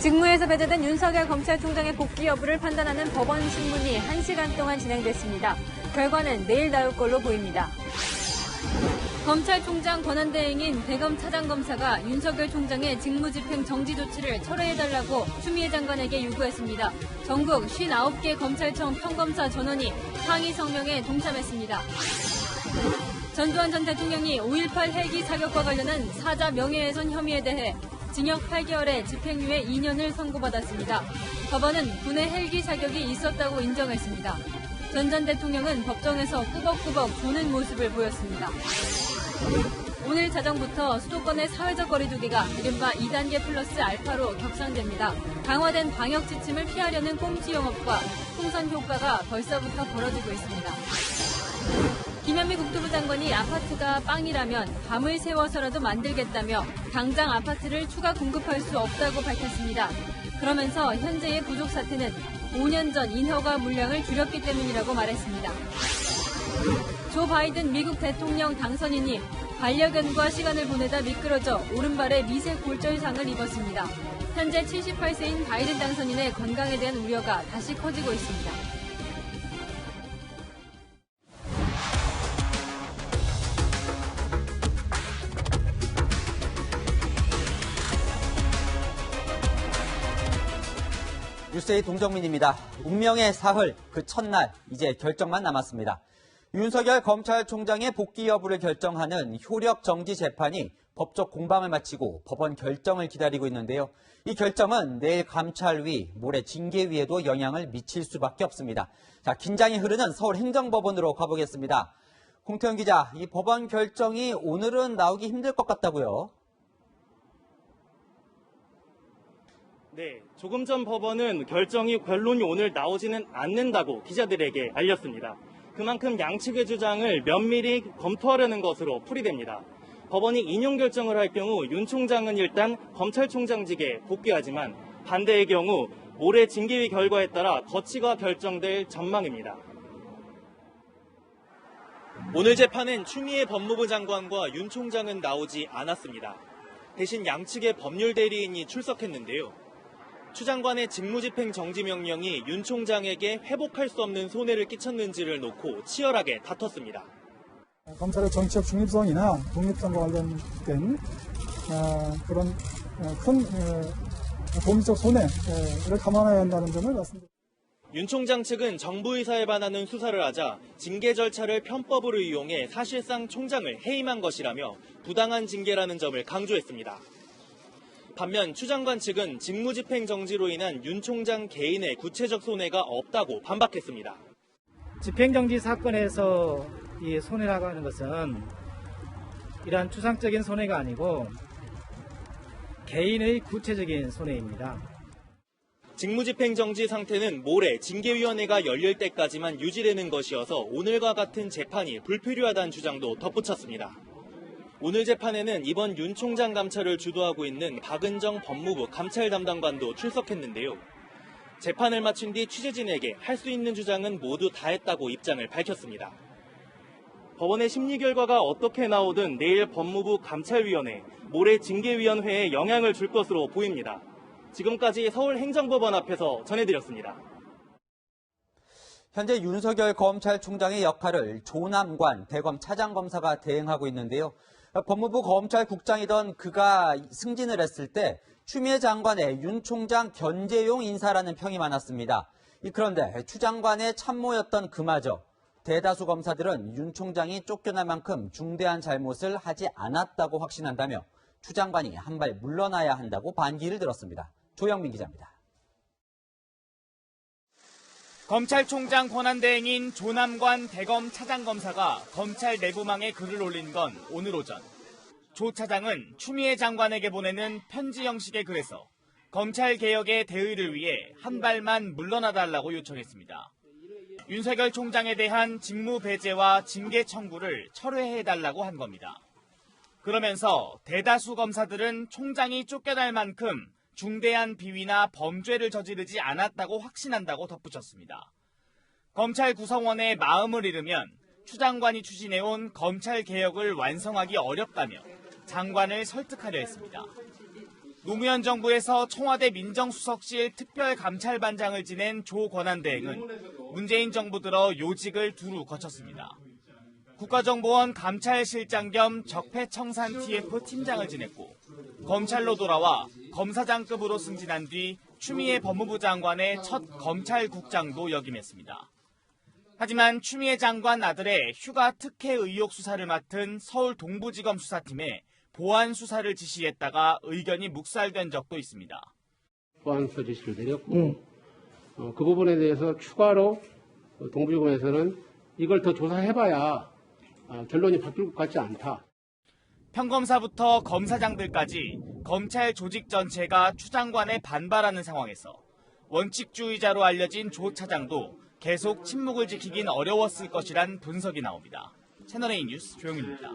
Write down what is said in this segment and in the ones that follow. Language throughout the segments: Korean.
직무에서 배제된 윤석열 검찰총장의 복귀 여부를 판단하는 법원 신문이 1시간 동안 진행됐습니다. 결과는 내일 나올 걸로 보입니다. 검찰총장 권한대행인 대검 차장검사가 윤석열 총장의 직무집행 정지 조치를 철회해달라고 추미애 장관에게 요구했습니다. 전국 59개 검찰청 평검사 전원이 항의 성명에 동참했습니다. 전두환 전 대통령이 5.18 헬기 사격과 관련한 사자 명예훼손 혐의에 대해 징역 8개월에 집행유예 2년을 선고받았습니다. 법원은 군의 헬기 사격이 있었다고 인정했습니다. 전 대통령은 법정에서 꾸벅꾸벅 조는 모습을 보였습니다. 오늘 자정부터 수도권의 사회적 거리두기가 이른바 2단계 플러스 알파로 격상됩니다. 강화된 방역 지침을 피하려는 꼼수 영업과 풍선 효과가 벌써부터 벌어지고 있습니다. 김현미 국토부 장관이 아파트가 빵이라면 밤을 새워서라도 만들겠다며 당장 아파트를 추가 공급할 수 없다고 밝혔습니다. 그러면서 현재의 부족 사태는 5년 전 인허가 물량을 줄였기 때문이라고 말했습니다. 조 바이든 미국 대통령 당선인이 반려견과 시간을 보내다 미끄러져 오른발에 미세 골절상을 입었습니다. 현재 78세인 바이든 당선인의 건강에 대한 우려가 다시 커지고 있습니다. 뉴스의 동정민입니다. 운명의 사흘, 그 첫날, 이제 결정만 남았습니다. 윤석열 검찰총장의 복귀 여부를 결정하는 효력 정지 재판이 법적 공방을 마치고 법원 결정을 기다리고 있는데요. 이 결정은 내일 감찰위, 모레 징계위에도 영향을 미칠 수밖에 없습니다. 자, 긴장이 흐르는 서울행정법원으로 가보겠습니다. 홍태현 기자, 이 법원 결정이 오늘은 나오기 힘들 것 같다고요? 네, 조금 전 법원은 결론이 오늘 나오지는 않는다고 기자들에게 알렸습니다. 그만큼 양측의 주장을 면밀히 검토하려는 것으로 풀이됩니다. 법원이 인용 결정을 할 경우 윤 총장은 일단 검찰총장직에 복귀하지만 반대의 경우 모레 징계위 결과에 따라 거치가 결정될 전망입니다. 오늘 재판엔 추미애 법무부 장관과 윤 총장은 나오지 않았습니다. 대신 양측의 법률 대리인이 출석했는데요. 추 장관의 직무집행 정지 명령이 윤 총장에게 회복할 수 없는 손해를 끼쳤는지를 놓고 치열하게 다퉜습니다. 검찰의 정치적 중립성이나 독립성과 관련된 그런 큰 법리적 손해를 감안해야 한다는 점을 말씀드립니다. 윤 총장 측은 정부 의사에 반하는 수사를 하자 징계 절차를 편법으로 이용해 사실상 총장을 해임한 것이라며 부당한 징계라는 점을 강조했습니다. 반면 추 장관 측은 직무집행 정지로 인한 윤 총장 개인의 구체적 손해가 없다고 반박했습니다. 집행정지 사건에서 이 손해라고 하는 것은 이러한 추상적인 손해가 아니고 개인의 구체적인 손해입니다. 직무집행정지 상태는 모레 징계위원회가 열릴 때까지만 유지되는 것이어서 오늘과 같은 재판이 불필요하다는 주장도 덧붙였습니다. 오늘 재판에는 이번 윤 총장 감찰을 주도하고 있는 박은정 법무부 감찰 담당관도 출석했는데요. 재판을 마친 뒤 취재진에게 할 수 있는 주장은 모두 다 했다고 입장을 밝혔습니다. 법원의 심리 결과가 어떻게 나오든 내일 법무부 감찰위원회, 모레 징계위원회에 영향을 줄 것으로 보입니다. 지금까지 서울행정법원 앞에서 전해드렸습니다. 현재 윤석열 검찰총장의 역할을 조남관 대검 차장검사가 대행하고 있는데요. 법무부 검찰국장이던 그가 승진을 했을 때 추미애 장관의 윤 총장 견제용 인사라는 평이 많았습니다. 그런데 추 장관의 참모였던 그마저 대다수 검사들은 윤 총장이 쫓겨날 만큼 중대한 잘못을 하지 않았다고 확신한다며 추 장관이 한 발 물러나야 한다고 반기를 들었습니다. 조영민 기자입니다. 검찰총장 권한대행인 조남관 대검 차장검사가 검찰 내부망에 글을 올린 건 오늘 오전. 조 차장은 추미애 장관에게 보내는 편지 형식의 글에서 검찰개혁의 대의를 위해 한 발만 물러나달라고 요청했습니다. 윤석열 총장에 대한 직무 배제와 징계 청구를 철회해달라고 한 겁니다. 그러면서 대다수 검사들은 총장이 쫓겨날 만큼 중대한 비위나 범죄를 저지르지 않았다고 확신한다고 덧붙였습니다. 검찰 구성원의 마음을 잃으면 추 장관이 추진해온 검찰개혁을 완성하기 어렵다며 장관을 설득하려 했습니다. 노무현 정부에서 청와대 민정수석실 특별감찰반장을 지낸 조 권한대행은 문재인 정부 들어 요직을 두루 거쳤습니다. 국가정보원 감찰실장 겸 적폐청산 TF 팀장을 지냈고 검찰로 돌아와 검사장급으로 승진한 뒤 추미애 법무부 장관의 첫 검찰국장도 역임했습니다. 하지만 추미애 장관 아들의 휴가 특혜 의혹 수사를 맡은 서울 동부지검 수사팀에 보안 수사를 지시했다가 의견이 묵살된 적도 있습니다. 보안수사 지시를 내렸고 그 부분에 대해서 추가로 동부지검에서는 이걸 더 조사해봐야 결론이 바뀔 것 같지 않다. 평검사부터 검사장들까지 검찰 조직 전체가 추 장관에 반발하는 상황에서 원칙주의자로 알려진 조 차장도 계속 침묵을 지키긴 어려웠을 것이란 분석이 나옵니다. 채널A 뉴스 조영일입니다.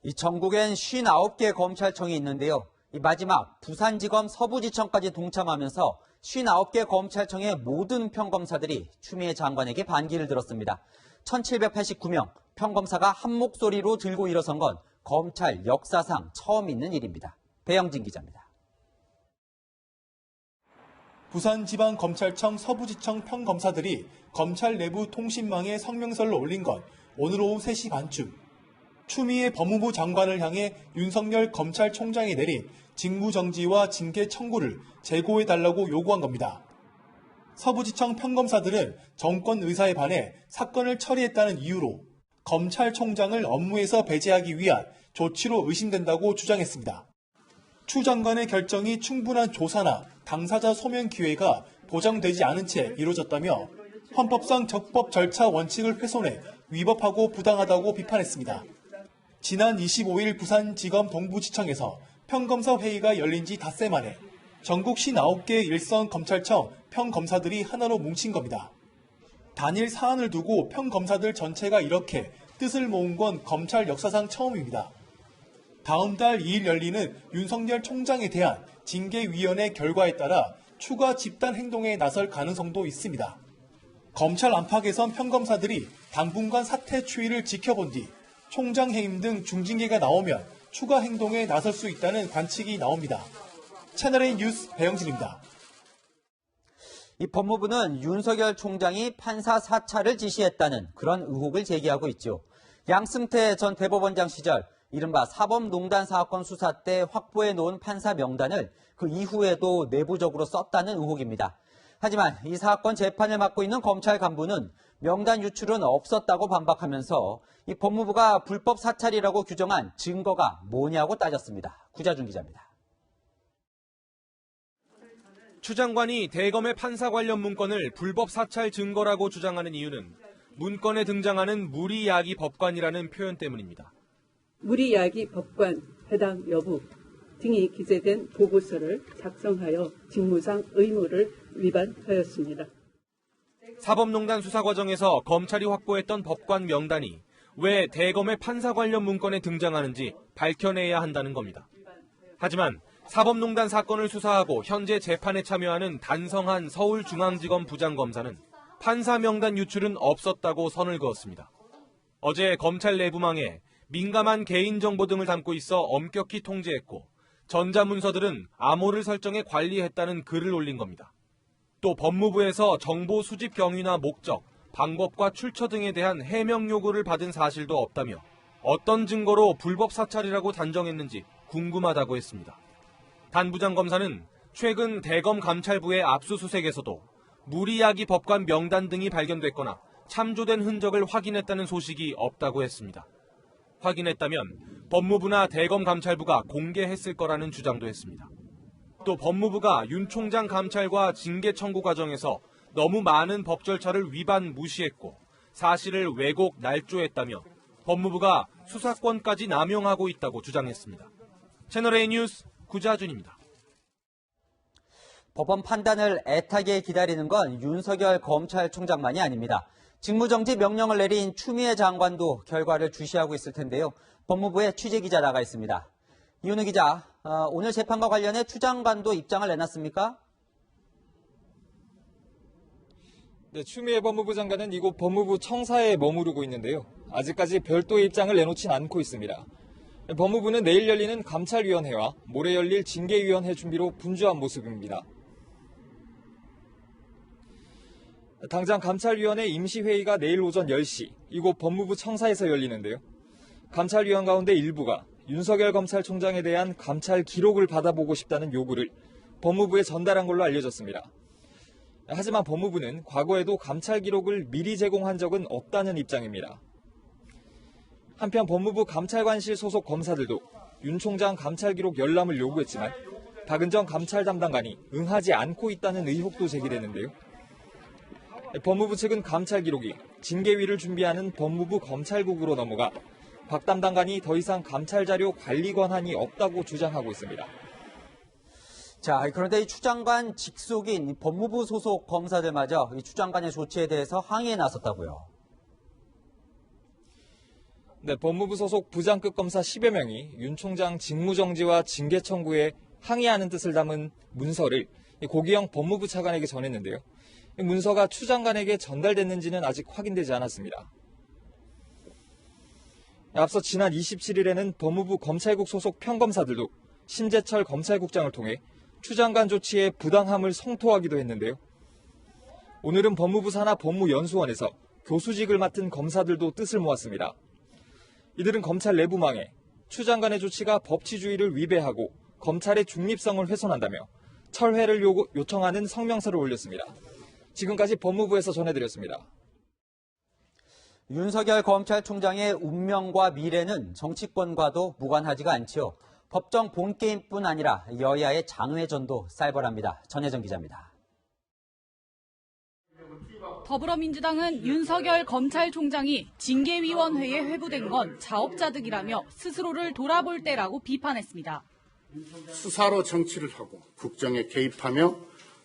이 전국엔 59개 검찰청이 있는데요. 이 마지막 부산지검 서부지청까지 동참하면서 59개 검찰청의 모든 평검사들이 추미애 장관에게 반기를 들었습니다. 1789명 평검사가 한 목소리로 들고 일어선 건 검찰 역사상 처음 있는 일입니다. 배영진 기자입니다. 부산지방검찰청 서부지청 평검사들이 검찰 내부 통신망에 성명서를 올린 건 오늘 오후 3시 반쯤 추미애 법무부 장관을 향해 윤석열 검찰총장이 내린 직무정지와 징계 청구를 재고해달라고 요구한 겁니다. 서부지청 평검사들은 정권 의사에 반해 사건을 처리했다는 이유로 검찰총장을 업무에서 배제하기 위한 조치로 의심된다고 주장했습니다. 추 장관의 결정이 충분한 조사나 당사자 소명 기회가 보장되지 않은 채 이루어졌다며 헌법상 적법 절차 원칙을 훼손해 위법하고 부당하다고 비판했습니다. 지난 25일 부산지검 동부지청에서 평검사 회의가 열린 지 닷새 만에 전국 59개 일선 검찰청 평검사들이 하나로 뭉친 겁니다. 단일 사안을 두고 평검사들 전체가 이렇게 뜻을 모은 건 검찰 역사상 처음입니다. 다음 달 2일 열리는 윤석열 총장에 대한 징계위원회 결과에 따라 추가 집단 행동에 나설 가능성도 있습니다. 검찰 안팎에선 평검사들이 당분간 사태 추이를 지켜본 뒤 총장 해임 등 중징계가 나오면 추가 행동에 나설 수 있다는 관측이 나옵니다. 채널A 뉴스 배영진입니다. 이 법무부는 윤석열 총장이 판사 사찰을 지시했다는 그런 의혹을 제기하고 있죠. 양승태 전 대법원장 시절 이른바 사법농단 사건 수사 때 확보해 놓은 판사 명단을 그 이후에도 내부적으로 썼다는 의혹입니다. 하지만 이 사건 재판을 맡고 있는 검찰 간부는 명단 유출은 없었다고 반박하면서 이 법무부가 불법 사찰이라고 규정한 증거가 뭐냐고 따졌습니다. 구자준 기자입니다. 추 장관이 대검의 판사 관련 문건을 불법 사찰 증거라고 주장하는 이유는 문건에 등장하는 무리야기 법관이라는 표현 때문입니다. 무리야기 법관 해당 여부 등이 기재된 보고서를 작성하여 직무상 의무를 위반하였습니다. 사법농단 수사 과정에서 검찰이 확보했던 법관 명단이 왜 대검의 판사 관련 문건에 등장하는지 밝혀내야 한다는 겁니다. 하지만 사법농단 사건을 수사하고 현재 재판에 참여하는 단성한 서울중앙지검 부장검사는 판사 명단 유출은 없었다고 선을 그었습니다. 어제 검찰 내부망에 민감한 개인정보 등을 담고 있어 엄격히 통제했고 전자문서들은 암호를 설정해 관리했다는 글을 올린 겁니다. 또 법무부에서 정보 수집 경위나 목적, 방법과 출처 등에 대한 해명 요구를 받은 사실도 없다며 어떤 증거로 불법 사찰이라고 단정했는지 궁금하다고 했습니다. 단 부장검사는 최근 대검 감찰부의 압수수색에서도 무리야기 법관 명단 등이 발견됐거나 참조된 흔적을 확인했다는 소식이 없다고 했습니다. 확인했다면 법무부나 대검 감찰부가 공개했을 거라는 주장도 했습니다. 또 법무부가 윤 총장 감찰과 징계 청구 과정에서 너무 많은 법 절차를 위반 무시했고 사실을 왜곡 날조했다며 법무부가 수사권까지 남용하고 있다고 주장했습니다. 채널A 뉴스 구자준입니다. 법원 판단을 애타게 기다리는 건 윤석열 검찰총장만이 아닙니다. 직무정지 명령을 내린 추미애 장관도 결과를 주시하고 있을 텐데요. 법무부에 취재기자 나가 있습니다. 이윤우 기자, 오늘 재판과 관련해 추 장관도 입장을 내놨습니까? 네, 추미애 법무부 장관은 이곳 법무부 청사에 머무르고 있는데요. 아직까지 별도의 입장을 내놓진 않고 있습니다. 법무부는 내일 열리는 감찰위원회와 모레 열릴 징계위원회 준비로 분주한 모습입니다. 당장 감찰위원회 임시회의가 내일 오전 10시 이곳 법무부 청사에서 열리는데요. 감찰위원 가운데 일부가 윤석열 검찰총장에 대한 감찰 기록을 받아보고 싶다는 요구를 법무부에 전달한 걸로 알려졌습니다. 하지만 법무부는 과거에도 감찰 기록을 미리 제공한 적은 없다는 입장입니다. 한편 법무부 감찰관실 소속 검사들도 윤 총장 감찰 기록 열람을 요구했지만 박은정 감찰 담당관이 응하지 않고 있다는 의혹도 제기되는데요. 법무부 측은 감찰 기록이 징계위를 준비하는 법무부 검찰국으로 넘어가 박 담당관이 더 이상 감찰 자료 관리 권한이 없다고 주장하고 있습니다. 자, 그런데 이 추 장관 직속인 법무부 소속 검사들마저 이 추 장관의 조치에 대해서 항의에 나섰다고요. 네, 법무부 소속 부장급 검사 10여 명이 윤 총장 직무정지와 징계 청구에 항의하는 뜻을 담은 문서를 고기영 법무부 차관에게 전했는데요. 이 문서가 추 장관에게 전달됐는지는 아직 확인되지 않았습니다. 앞서 지난 27일에는 법무부 검찰국 소속 평검사들도 심재철 검찰국장을 통해 추 장관 조치의 부당함을 성토하기도 했는데요. 오늘은 법무부 산하 법무연수원에서 교수직을 맡은 검사들도 뜻을 모았습니다. 이들은 검찰 내부망에 추 장관의 조치가 법치주의를 위배하고 검찰의 중립성을 훼손한다며 철회를 요청하는 성명서를 올렸습니다. 지금까지 법무부에서 전해드렸습니다. 윤석열 검찰총장의 운명과 미래는 정치권과도 무관하지가 않지요. 법정 본게임뿐 아니라 여야의 장외전도 쌀벌합니다. 전혜정 기자입니다. 더불어민주당은 윤석열 검찰총장이 징계위원회에 회부된 건 자업자득이라며 스스로를 돌아볼 때라고 비판했습니다. 수사로 정치를 하고 국정에 개입하며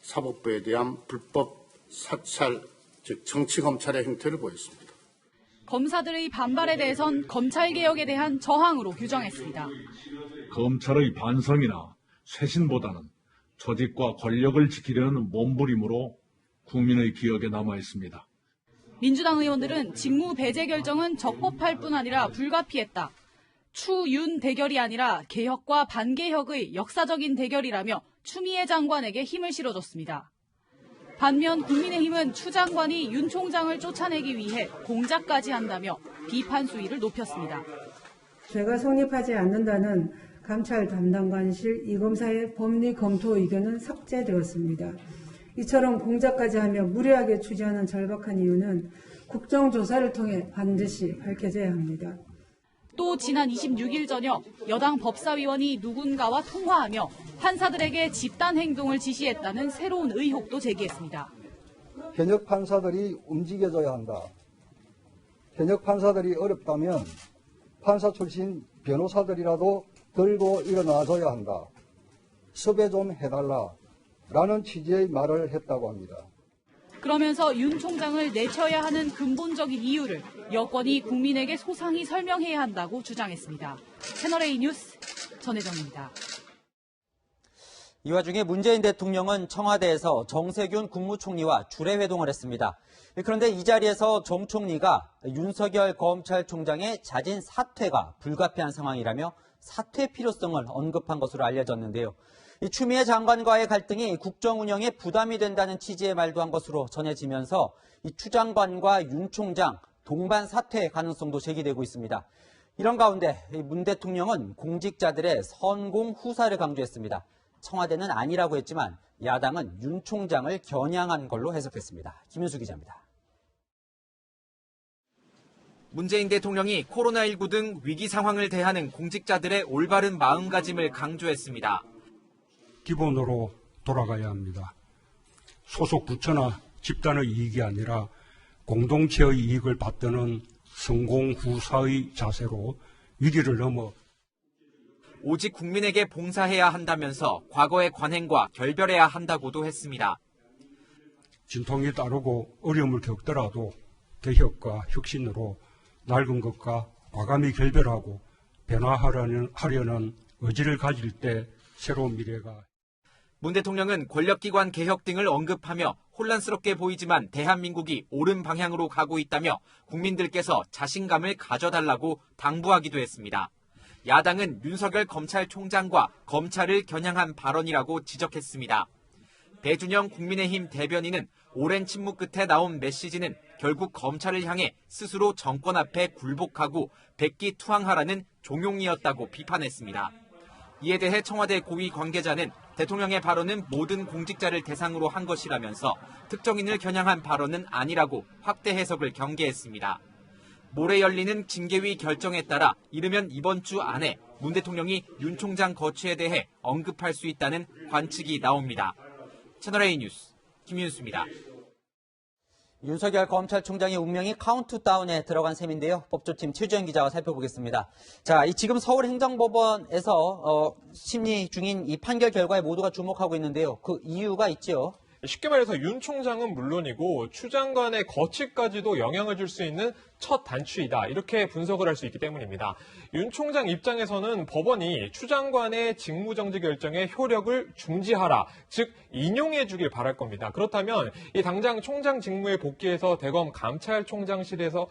사법부에 대한 불법 사찰, 즉 정치검찰의 행태를 보였습니다. 검사들의 반발에 대해선 검찰개혁에 대한 저항으로 규정했습니다. 검찰의 반성이나 쇄신보다는 조직과 권력을 지키려는 몸부림으로 국민의 기억에 남아 있습니다. 민주당 의원들은 직무 배제 결정은 적법할 뿐 아니라 불가피했다. 추윤 대결이 아니라 개혁과 반개혁의 역사적인 대결이라며 추미애 장관에게 힘을 실어줬습니다. 반면 국민의힘은 추 장관이 윤 총장을 쫓아내기 위해 공작까지 한다며 비판 수위를 높였습니다. 죄가 성립하지 않는다는 감찰 담당관실 이 검사의 법리 검토 의견은 삭제되었습니다. 이처럼 공작까지 하며 무리하게 추진하는 절박한 이유는 국정조사를 통해 반드시 밝혀져야 합니다. 또 지난 26일 저녁 여당 법사위원이 누군가와 통화하며 판사들에게 집단 행동을 지시했다는 새로운 의혹도 제기했습니다. 현역 판사들이 움직여줘야 한다. 현역 판사들이 어렵다면 판사 출신 변호사들이라도 들고 일어나줘야 한다. 섭외 좀 해달라라는 취지의 말을 했다고 합니다. 그러면서 윤 총장을 내쳐야 하는 근본적인 이유를 여권이 국민에게 소상히 설명해야 한다고 주장했습니다. 채널A 뉴스 전혜정입니다. 이 와중에 문재인 대통령은 청와대에서 정세균 국무총리와 주례회동을 했습니다. 그런데 이 자리에서 정 총리가 윤석열 검찰총장의 자진 사퇴가 불가피한 상황이라며 사퇴 필요성을 언급한 것으로 알려졌는데요. 추미애 장관과의 갈등이 국정 운영에 부담이 된다는 취지의 말도 한 것으로 전해지면서 추 장관과 윤 총장 동반 사퇴 가능성도 제기되고 있습니다. 이런 가운데 문 대통령은 공직자들의 선공 후사를 강조했습니다. 청와대는 아니라고 했지만 야당은 윤 총장을 겨냥한 걸로 해석했습니다. 김윤수 기자입니다. 문재인 대통령이 코로나19 등 위기 상황을 대하는 공직자들의 올바른 마음가짐을 강조했습니다. 기본으로 돌아가야 합니다. 소속 부처나 집단의 이익이 아니라 공동체의 이익을 받드는 성공후사의 자세로 위기를 넘어 오직 국민에게 봉사해야 한다면서 과거의 관행과 결별해야 한다고도 했습니다. 진통이 따르고 어려움을 겪더라도 개혁과 혁신으로 낡은 것과 과감히 결별하고 변화하려는 의지를 가질 때 새로운 미래가. 문 대통령은 권력기관 개혁 등을 언급하며 혼란스럽게 보이지만 대한민국이 옳은 방향으로 가고 있다며 국민들께서 자신감을 가져달라고 당부하기도 했습니다. 야당은 윤석열 검찰총장과 검찰을 겨냥한 발언이라고 지적했습니다. 배준영 국민의힘 대변인은 오랜 침묵 끝에 나온 메시지는 결국 검찰을 향해 스스로 정권 앞에 굴복하고 백기투항하라는 종용이었다고 비판했습니다. 이에 대해 청와대 고위 관계자는 대통령의 발언은 모든 공직자를 대상으로 한 것이라면서 특정인을 겨냥한 발언은 아니라고 확대 해석을 경계했습니다. 모레 열리는 징계위 결정에 따라 이르면 이번 주 안에 문 대통령이 윤 총장 거취에 대해 언급할 수 있다는 관측이 나옵니다. 채널A 뉴스 김윤수입니다. 윤석열 검찰총장의 운명이 카운트다운에 들어간 셈인데요. 법조팀 최주영 기자와 살펴보겠습니다. 자, 지금 서울행정법원에서 심리 중인 이 판결 결과에 모두가 주목하고 있는데요. 그 이유가 있죠. 쉽게 말해서 윤 총장은 물론이고 추 장관의 거취까지도 영향을 줄 수 있는 첫 단추이다. 이렇게 분석을 할 수 있기 때문입니다. 윤 총장 입장에서는 법원이 추 장관의 직무정지 결정의 효력을 중지하라, 즉 인용해 주길 바랄 겁니다. 그렇다면 이 당장 총장 직무에 복귀해서 대검 검찰총장실에서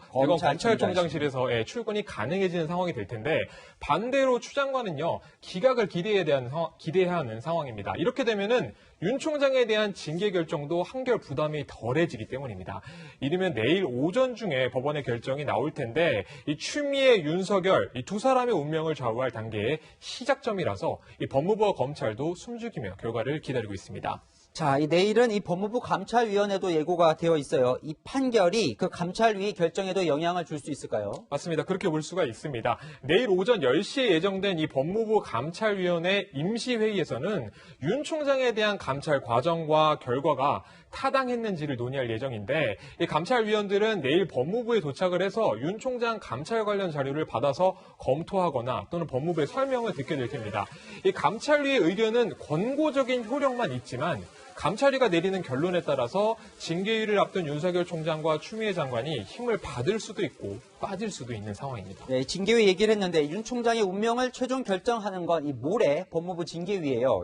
출근이 가능해지는 상황이 될 텐데 반대로 추 장관은요 기각을 기대해야 하는 상황입니다. 이렇게 되면은 윤 총장에 대한 징계 결정도 한결 부담이 덜해지기 때문입니다. 이르면 내일 오전 중에 법원의 결정이 나올 텐데 이 추미애, 윤석열 이 두 사람의 운명을 좌우할 단계의 시작점이라서 이 법무부와 검찰도 숨죽이며 결과를 기다리고 있습니다. 자, 내일은 이 법무부 감찰위원회도 예고가 되어 있어요. 이 판결이 그 감찰위 결정에도 영향을 줄 수 있을까요? 맞습니다. 그렇게 볼 수가 있습니다. 내일 오전 10시에 예정된 이 법무부 감찰위원회 임시회의에서는 윤 총장에 대한 감찰 과정과 결과가 타당했는지를 논의할 예정인데 이 감찰위원들은 내일 법무부에 도착을 해서 윤 총장 감찰 관련 자료를 받아서 검토하거나 또는 법무부의 설명을 듣게 될 겁니다. 이 감찰위의 의견은 권고적인 효력만 있지만 감찰위가 내리는 결론에 따라서 징계위를 앞둔 윤석열 총장과 추미애 장관이 힘을 받을 수도 있고 빠질 수도 있는 상황입니다. 네, 징계위 얘기를 했는데 윤 총장의 운명을 최종 결정하는 건 이 모레 법무부 징계위예요.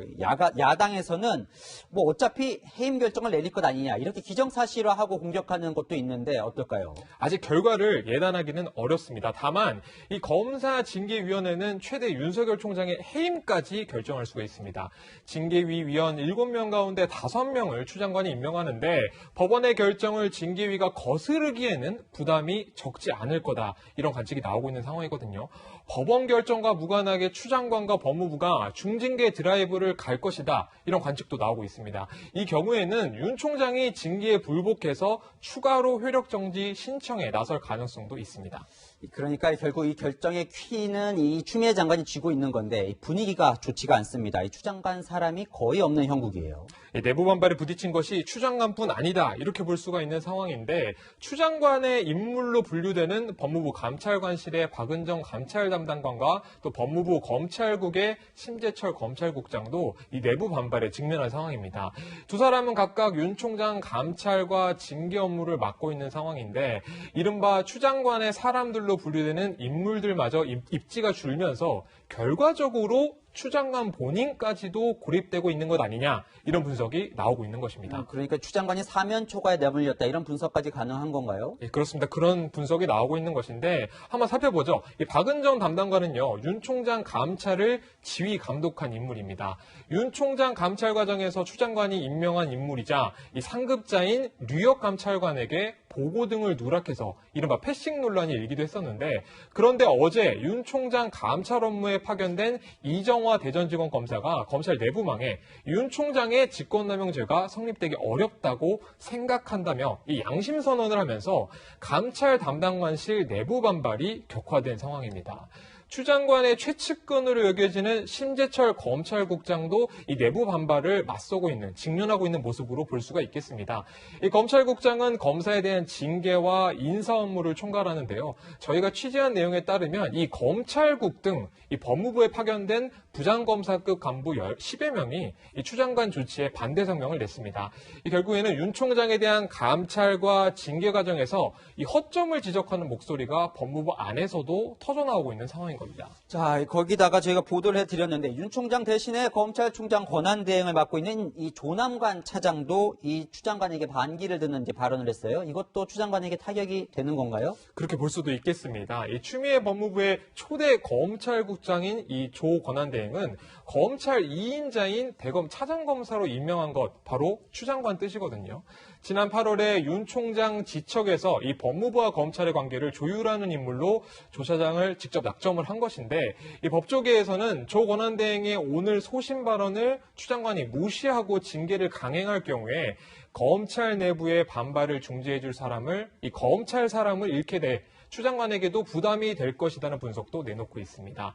야당에서는 뭐 어차피 해임 결정을 내릴 것 아니냐 이렇게 기정사실화하고 공격하는 것도 있는데 어떨까요? 아직 결과를 예단하기는 어렵습니다. 다만 이 검사 징계위원회는 최대 윤석열 총장의 해임까지 결정할 수가 있습니다. 징계위 위원 7명 가운데 5명을 추 장관이 임명하는데 법원의 결정을 징계위가 거스르기에는 부담이 적지 않을 거다. 이런 관측이 나오고 있는 상황이거든요. 법원 결정과 무관하게 추 장관과 법무부가 중징계 드라이브를 갈 것이다. 이런 관측도 나오고 있습니다. 이 경우에는 윤 총장이 징계에 불복해서 추가로 효력정지 신청에 나설 가능성도 있습니다. 그러니까 결국 이 결정의 키는 이 추미애 장관이 쥐고 있는 건데 분위기가 좋지가 않습니다. 이 추 장관 사람이 거의 없는 형국이에요. 내부 반발에 부딪힌 것이 추 장관뿐 아니다. 이렇게 볼 수가 있는 상황인데 추 장관의 인물로 분류되는 법무부 감찰관실의 박은정 감찰 담당관과 또 법무부 검찰국의 심재철 검찰국장도 이 내부 반발에 직면한 상황입니다. 두 사람은 각각 윤 총장 감찰과 징계 업무를 맡고 있는 상황인데 이른바 추 장관의 사람들로 분류되는 인물들마저 입지가 줄면서 결과적으로 추 장관 본인까지도 고립되고 있는 것 아니냐 이런 분석이 나오고 있는 것입니다. 그러니까 추 장관이 사면 초과에 내몰렸다 이런 분석까지 가능한 건가요? 예, 그렇습니다. 그런 분석이 나오고 있는 것인데 한번 살펴보죠. 이 박은정 담당관은요. 윤 총장 감찰을 지휘 감독한 인물입니다. 윤 총장 감찰 과정에서 추 장관이 임명한 인물이자 이 상급자인 류혁 감찰관에게 보고 등을 누락해서 이른바 패싱 논란이 일기도 했었는데 그런데 어제 윤 총장 감찰 업무에 파견된 이정화 대전지검 검사가 검찰 내부망에 윤 총장의 직권남용죄가 성립되기 어렵다고 생각한다며 이 양심 선언을 하면서 감찰 담당관실 내부 반발이 격화된 상황입니다. 추 장관의 최측근으로 여겨지는 심재철 검찰국장도 이 내부 반발을 맞서고 있는, 직면하고 있는 모습으로 볼 수가 있겠습니다. 이 검찰국장은 검사에 대한 징계와 인사 업무를 총괄하는데요. 저희가 취재한 내용에 따르면 이 검찰국 등 이 법무부에 파견된 부장검사급 간부 10여 명이 이 추 장관 조치에 반대 성명을 냈습니다. 이 결국에는 윤 총장에 대한 감찰과 징계 과정에서 이 허점을 지적하는 목소리가 법무부 안에서도 터져나오고 있는 상황인 겁니다. 자, 거기다가 저희가 보도를 해드렸는데 윤 총장 대신에 검찰총장 권한 대행을 맡고 있는 이 조남관 차장도 이 추 장관에게 반기를 듣는 이제 발언을 했어요. 이것도 추 장관에게 타격이 되는 건가요? 그렇게 볼 수도 있겠습니다. 이 추미애 법무부의 초대 검찰국장인 이 조 권한 대행은 검찰 2인자인 대검 차장검사로 임명한 것 바로 추 장관 뜻이거든요. 지난 8월에 윤 총장 지척에서 이 법무부와 검찰의 관계를 조율하는 인물로 조 차장을 직접 낙점을 한 것인데 이 법조계에서는 조 권한 대행의 오늘 소신 발언을 추 장관이 무시하고 징계를 강행할 경우에 검찰 내부의 반발을 중재해줄 사람을 이 검찰 사람을 잃게 돼 추 장관에게도 부담이 될 것이라는 분석도 내놓고 있습니다.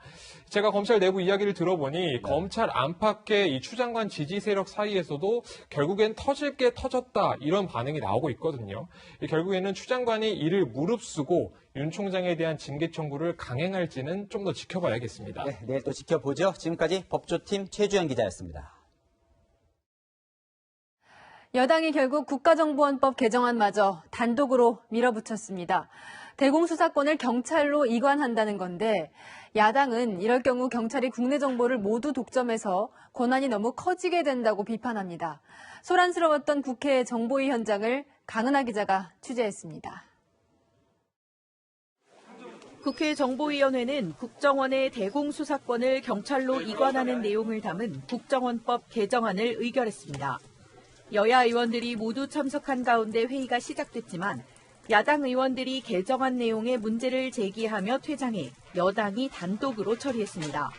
제가 검찰 내부 이야기를 들어보니 검찰 안팎의 이 추 장관 지지 세력 사이에서도 결국엔 터질 게 터졌다 이런 반응이 나오고 있거든요. 결국에는 추 장관이 이를 무릅쓰고 윤 총장에 대한 징계 청구를 강행할지는 좀 더 지켜봐야겠습니다. 네, 내일 또 지켜보죠. 지금까지 법조팀 최주영 기자였습니다. 여당이 결국 국가정보원법 개정안마저 단독으로 밀어붙였습니다. 대공수사권을 경찰로 이관한다는 건데 야당은 이럴 경우 경찰이 국내 정보를 모두 독점해서 권한이 너무 커지게 된다고 비판합니다. 소란스러웠던 국회 정보위 현장을 강은하 기자가 취재했습니다. 국회 정보위원회는 국정원의 대공수사권을 경찰로 이관하는 내용을 담은 국정원법 개정안을 의결했습니다. 여야 의원들이 모두 참석한 가운데 회의가 시작됐지만 야당 의원들이 개정안 내용에 문제를 제기하며 퇴장해 여당이 단독으로 처리했습니다.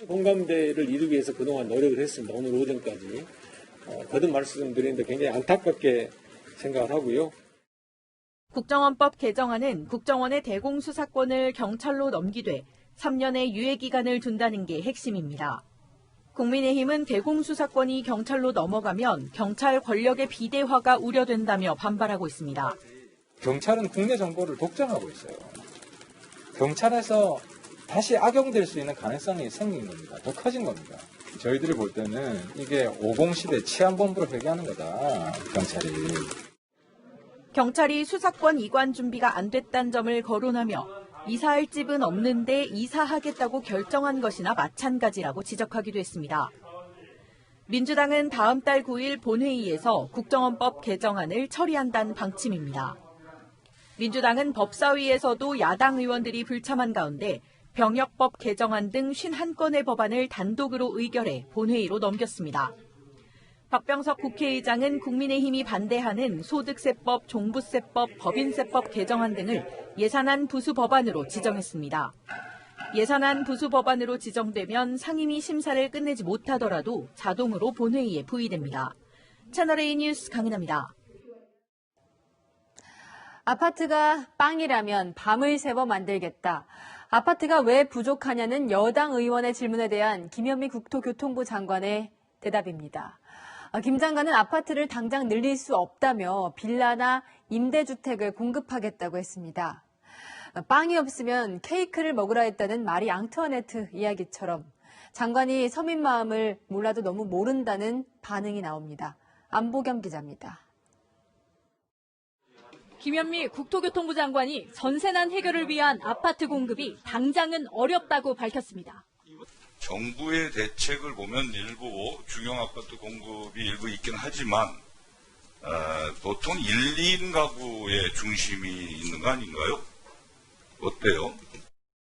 공감대를 이루기 위해서 그동안 노력을 했습니다. 오늘 오전까지. 거듭 말씀드리는데 굉장히 안타깝게 생각을 하고요. 국정원법 개정안은 국정원의 대공수사권을 경찰로 넘기되 3년의 유예기간을 둔다는 게 핵심입니다. 국민의힘은 대공수사권이 경찰로 넘어가면 경찰 권력의 비대화가 우려된다며 반발하고 있습니다. 경찰은 국내 정보를 독점하고 있어요. 경찰에서 다시 악용될 수 있는 가능성이 생긴 겁니다. 더 커진 겁니다. 저희들이 볼 때는 이게 50시대 치안본부로 회귀하는 거다, 경찰이. 경찰이 수사권 이관 준비가 안 됐다는 점을 거론하며 이사할 집은 없는데 이사하겠다고 결정한 것이나 마찬가지라고 지적하기도 했습니다. 민주당은 다음 달 9일 본회의에서 국정원법 개정안을 처리한다는 방침입니다. 민주당은 법사위에서도 야당 의원들이 불참한 가운데 병역법 개정안 등 51건의 법안을 단독으로 의결해 본회의로 넘겼습니다. 박병석 국회의장은 국민의힘이 반대하는 소득세법, 종부세법, 법인세법 개정안 등을 예산안 부수 법안으로 지정했습니다. 예산안 부수 법안으로 지정되면 상임위 심사를 끝내지 못하더라도 자동으로 본회의에 부의됩니다. 채널A 뉴스 강은하입니다. 아파트가 빵이라면 밤을 새워 만들겠다. 아파트가 왜 부족하냐는 여당 의원의 질문에 대한 김현미 국토교통부 장관의 대답입니다. 김 장관은 아파트를 당장 늘릴 수 없다며 빌라나 임대주택을 공급하겠다고 했습니다. 빵이 없으면 케이크를 먹으라 했다는 마리 앙투아네트 이야기처럼 장관이 서민 마음을 몰라도 너무 모른다는 반응이 나옵니다. 안보겸 기자입니다. 김현미 국토교통부 장관이 전세난 해결을 위한 아파트 공급이 당장은 어렵다고 밝혔습니다. 정부의 대책을 보면 일부 중형 아파트 공급이 일부 있긴 하지만 보통 1, 2인 가구의 중심이 있는 거 아닌가요? 어때요?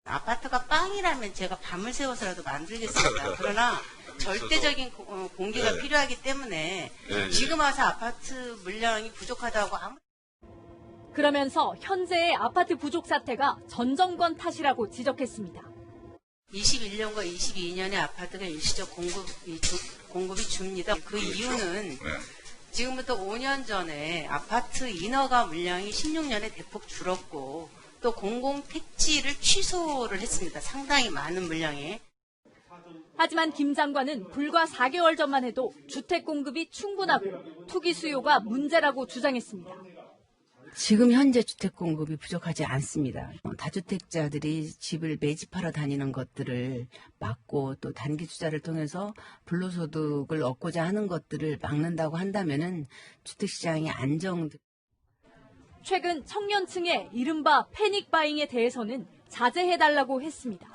아파트가 빵이라면 제가 밤을 새워서라도 만들겠습니다. 그러나 절대적인 공개가 필요하기 때문에 지금 와서 아파트 물량이 부족하다고 그러면서 현재의 아파트 부족 사태가 전 정권 탓이라고 지적했습니다. 21년과 22년에 아파트가 일시적 공급이 줍니다. 그 이유는 지금부터 5년 전에 아파트 인허가 물량이 16년에 대폭 줄었고 또 공공택지를 취소를 했습니다. 상당히 많은 물량에. 하지만 김 장관은 불과 4개월 전만 해도 주택 공급이 충분하고 투기 수요가 문제라고 주장했습니다. 지금 현재 주택 공급이 부족하지 않습니다. 다주택자들이 집을 매집하러 다니는 것들을 막고 또 단기 투자를 통해서 불로소득을 얻고자 하는 것들을 막는다고 한다면은 주택시장이 최근 청년층의 이른바 패닉 바잉에 대해서는 자제해달라고 했습니다.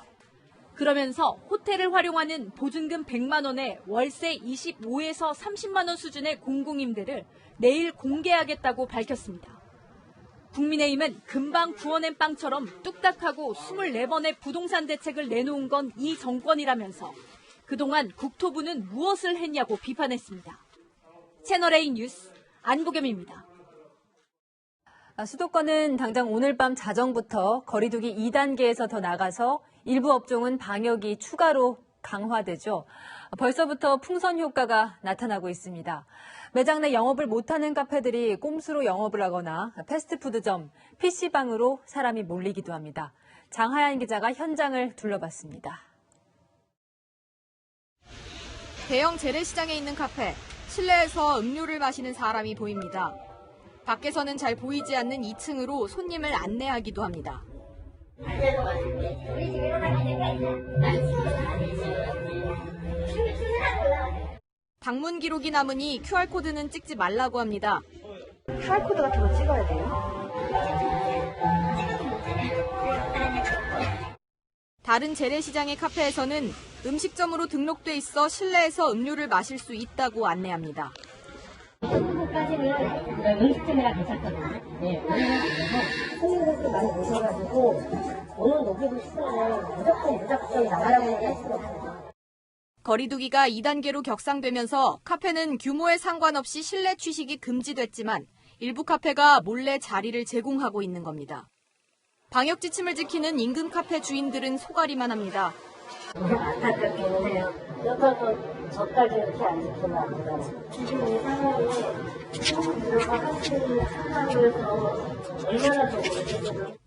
그러면서 호텔을 활용하는 보증금 100만 원에 월세 25에서 30만 원 수준의 공공임대를 내일 공개하겠다고 밝혔습니다. 국민의힘은 금방 구워낸 빵처럼 뚝딱하고 24번의 부동산 대책을 내놓은 건 이 정권이라면서 그동안 국토부는 무엇을 했냐고 비판했습니다. 채널A 뉴스 안보겸입니다. 수도권은 당장 오늘 밤 자정부터 거리두기 2단계에서 더 나가서 일부 업종은 방역이 추가로 강화되죠. 벌써부터 풍선 효과가 나타나고 있습니다. 매장 내 영업을 못하는 카페들이 꼼수로 영업을 하거나 패스트푸드점, PC방으로 사람이 몰리기도 합니다. 장하얀 기자가 현장을 둘러봤습니다. 대형 재래시장에 있는 카페, 실내에서 음료를 마시는 사람이 보입니다. 밖에서는 잘 보이지 않는 2층으로 손님을 안내하기도 합니다. 방문 기록이 남으니 QR코드는 찍지 말라고 합니다. QR코드 같은 거 찍어야 돼요? 다른 재래시장의 카페에서는 음식점으로 등록돼 있어 실내에서 음료를 마실 수 있다고 안내합니다. 까지는 음식점이라 괜찮거든요. 네, 손님들도 많이 오셔가지고 오늘 녹이고 싶으면 무조건 나가라고 할 수가 없어요. 거리두기가 2단계로 격상되면서 카페는 규모에 상관없이 실내 취식이 금지됐지만 일부 카페가 몰래 자리를 제공하고 있는 겁니다. 방역 지침을 지키는 인근 카페 주인들은 속앓이만 합니다. 안타깝기는 해요. 그렇다고 저까지 이렇게 안 지키면 안 되잖아요. 지금 이 상황에 들어가 하시는 상황에서 얼마나 좋은지.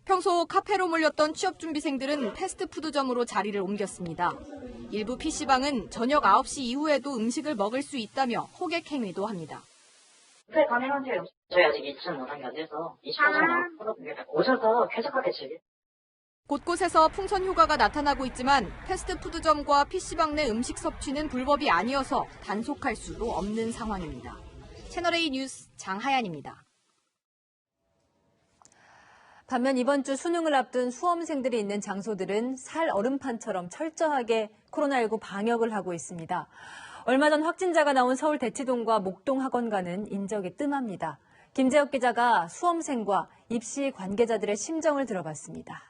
평소 카페로 몰렸던 취업준비생들은 패스트푸드점으로 자리를 옮겼습니다. 일부 PC방은 저녁 9시 이후에도 음식을 먹을 수 있다며 호객 행위도 합니다. 네, 가능한데요. 저희 아직 2층 못 한 게 안 돼서 20% 오셔서 쾌적하게 즐기세요. 곳곳에서 풍선 효과가 나타나고 있지만 패스트푸드점과 PC방 내 음식 섭취는 불법이 아니어서 단속할 수도 없는 상황입니다. 채널A 뉴스 장하얀입니다. 반면 이번 주 수능을 앞둔 수험생들이 있는 장소들은 살 얼음판처럼 철저하게 코로나19 방역을 하고 있습니다. 얼마 전 확진자가 나온 서울 대치동과 목동 학원가는 인적이 뜸합니다. 김재혁 기자가 수험생과 입시 관계자들의 심정을 들어봤습니다.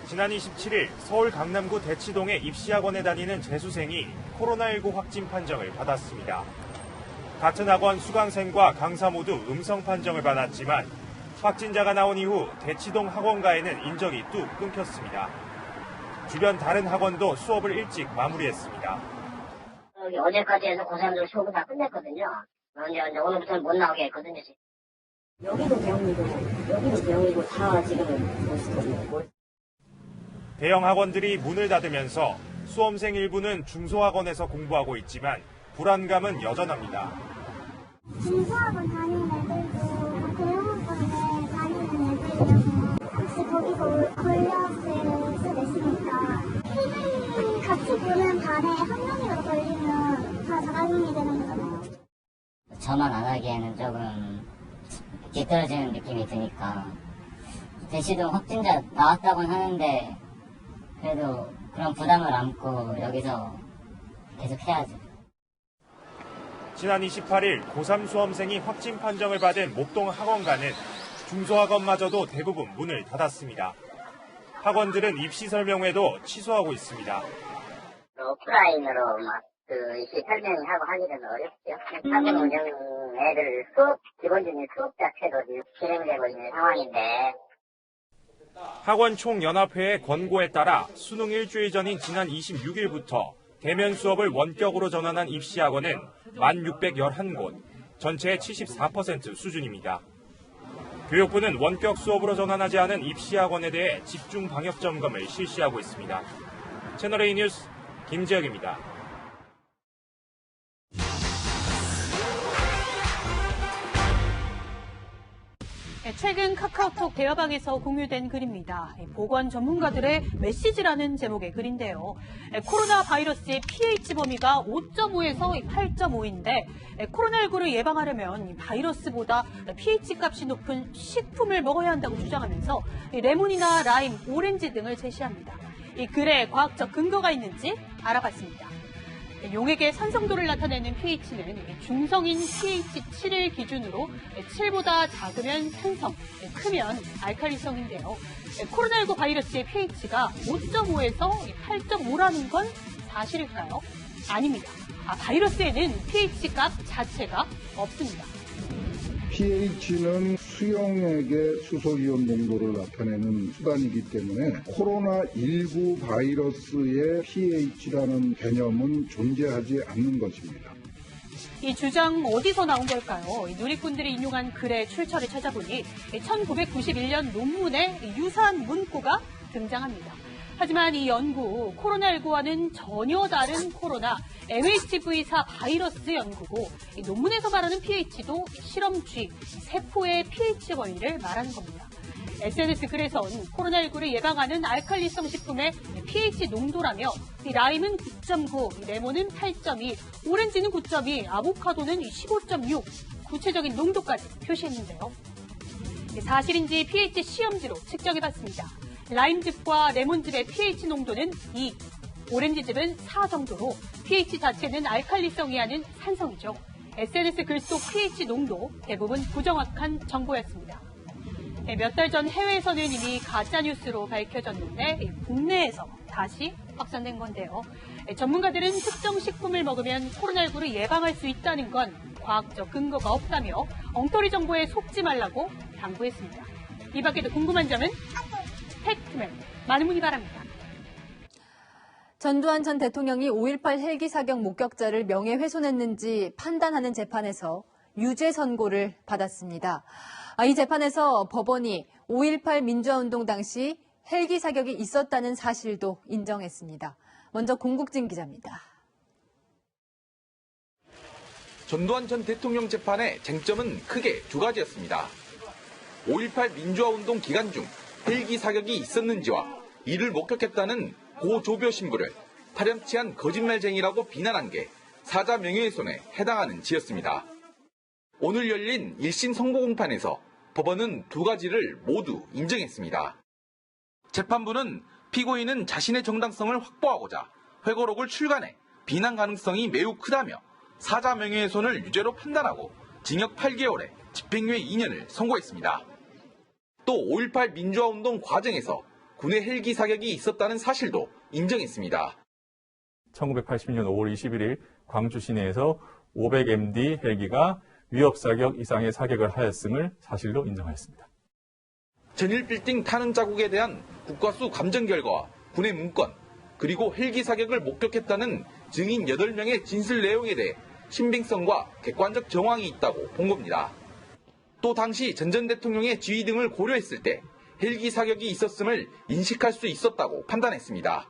지난 27일 서울 강남구 대치동의 입시학원에 다니는 재수생이 코로나19 확진 판정을 받았습니다. 같은 학원 수강생과 강사 모두 음성 판정을 받았지만 확진자가 나온 이후 대치동 학원가에는 인적이 뚝 끊겼습니다. 주변 다른 학원도 수업을 일찍 마무리했습니다. 어제까지 해서 고3들 수업을 다 끝냈거든요. 이제 오늘부터는 못 나오게 했거든요. 여기도 대형이고 다 지금 모시거든요. 대형 학원들이 문을 닫으면서 수험생 일부는 중소학원에서 공부하고 있지만 불안감은 여전합니다. 중소학원 다니는 애들도 대형학원에 다니는 애들도 혹시 거기서 걸렸을 수도 있으니까 선생님이 같이 보는 반에 한 명이라도 걸리면 다 자가격리 되는 거잖아요. 저만 안 하기에는 조금 뒤떨어지는 느낌이 드니까 대치동 확진자 나왔다고는 하는데 그래도 그런 부담을 안고 여기서 계속 해야죠. 지난 28일 고3 수험생이 확진 판정을 받은 목동 학원가는 중소학원마저도 대부분 문을 닫았습니다. 학원들은 입시 설명회도 취소하고 있습니다. 오프라인으로 입시 설명하고 하기는 어렵죠. 학원 운영 애들 기본적인 수업 자체도 진행되고 있는 상황인데. 학원 총연합회의 권고에 따라 수능 일주일 전인 지난 26일부터 대면 수업을 원격으로 전환한 입시학원은 1,611곳, 전체의 74% 수준입니다. 교육부는 원격 수업으로 전환하지 않은 입시학원에 대해 집중 방역 점검을 실시하고 있습니다. 채널A 뉴스 김재혁입니다. 최근 카카오톡 대화방에서 공유된 글입니다. 보건 전문가들의 메시지라는 제목의 글인데요. 코로나 바이러스의 pH 범위가 5.5에서 8.5인데 코로나19를 예방하려면 바이러스보다 pH 값이 높은 식품을 먹어야 한다고 주장하면서 레몬이나 라임, 오렌지 등을 제시합니다. 이 글에 과학적 근거가 있는지 알아봤습니다. 용액의 산성도를 나타내는 pH는 중성인 pH 7을 기준으로 7보다 작으면 산성, 크면 알칼리성인데요. 코로나19 바이러스의 pH가 5.5에서 8.5라는 건 사실일까요? 아닙니다. 바이러스에는 pH 값 자체가 없습니다. pH는 수용액의 수소이온 농도를 나타내는 수단이기 때문에 코로나19 바이러스의 pH라는 개념은 존재하지 않는 것입니다. 이 주장 어디서 나온 걸까요? 누리꾼들이 인용한 글의 출처를 찾아보니 1991년 논문에 유사한 문구가 등장합니다. 하지만 이 연구, 코로나19와는 전혀 다른 코로나 MHV4 바이러스 연구고 논문에서 말하는 pH도 실험쥐, 세포의 pH 원리를 말하는 겁니다. SNS 글에선 코로나19를 예방하는 알칼리성 식품의 pH 농도라며 라임은 9.9, 레몬은 8.2, 오렌지는 9.2, 아보카도는 15.6, 구체적인 농도까지 표시했는데요. 사실인지 pH 시험지로 측정해봤습니다. 라임즙과 레몬즙의 pH 농도는 2, 오렌지즙은 4 정도로 pH 자체는 알칼리성이 아닌 산성이죠. SNS 글 속 pH 농도 대부분 부정확한 정보였습니다. 몇 달 전 해외에서는 이미 가짜뉴스로 밝혀졌는데 국내에서 다시 확산된 건데요. 전문가들은 특정 식품을 먹으면 코로나19를 예방할 수 있다는 건 과학적 근거가 없다며 엉터리 정보에 속지 말라고 당부했습니다. 이 밖에도 궁금한 점은 팩트맨, 많은 문의 바랍니다. 전두환 전 대통령이 5.18 헬기 사격 목격자를 명예훼손했는지 판단하는 재판에서 유죄 선고를 받았습니다. 이 재판에서 법원이 5.18 민주화운동 당시 헬기 사격이 있었다는 사실도 인정했습니다. 먼저 공국진 기자입니다. 전두환 전 대통령 재판의 쟁점은 크게 두 가지였습니다. 5.18 민주화운동 기간 중 헬기 사격이 있었는지와 이를 목격했다는 고 조교 신부를 파렴치한 거짓말쟁이라고 비난한 게 사자 명예훼손에 해당하는 지였습니다. 오늘 열린 1심 선고 공판에서 법원은 두 가지를 모두 인정했습니다. 재판부는 피고인은 자신의 정당성을 확보하고자 회고록을 출간해 비난 가능성이 매우 크다며 사자 명예훼손을 유죄로 판단하고 징역 8개월에 집행유예 2년을 선고했습니다. 또 5.18 민주화운동 과정에서 군의 헬기 사격이 있었다는 사실도 인정했습니다. 1980년 5월 21일 광주 시내에서 500MD 헬기가 위협 사격 이상의 사격을 하였음을 사실로 인정하였습니다. 전일빌딩 타는 자국에 대한 국과수 감정 결과와 군의 문건, 그리고 헬기 사격을 목격했다는 증인 8명의 진술 내용에 대해 신빙성과 객관적 정황이 있다고 본 겁니다. 또 당시 전 대통령의 지위 등을 고려했을 때 헬기 사격이 있었음을 인식할 수 있었다고 판단했습니다.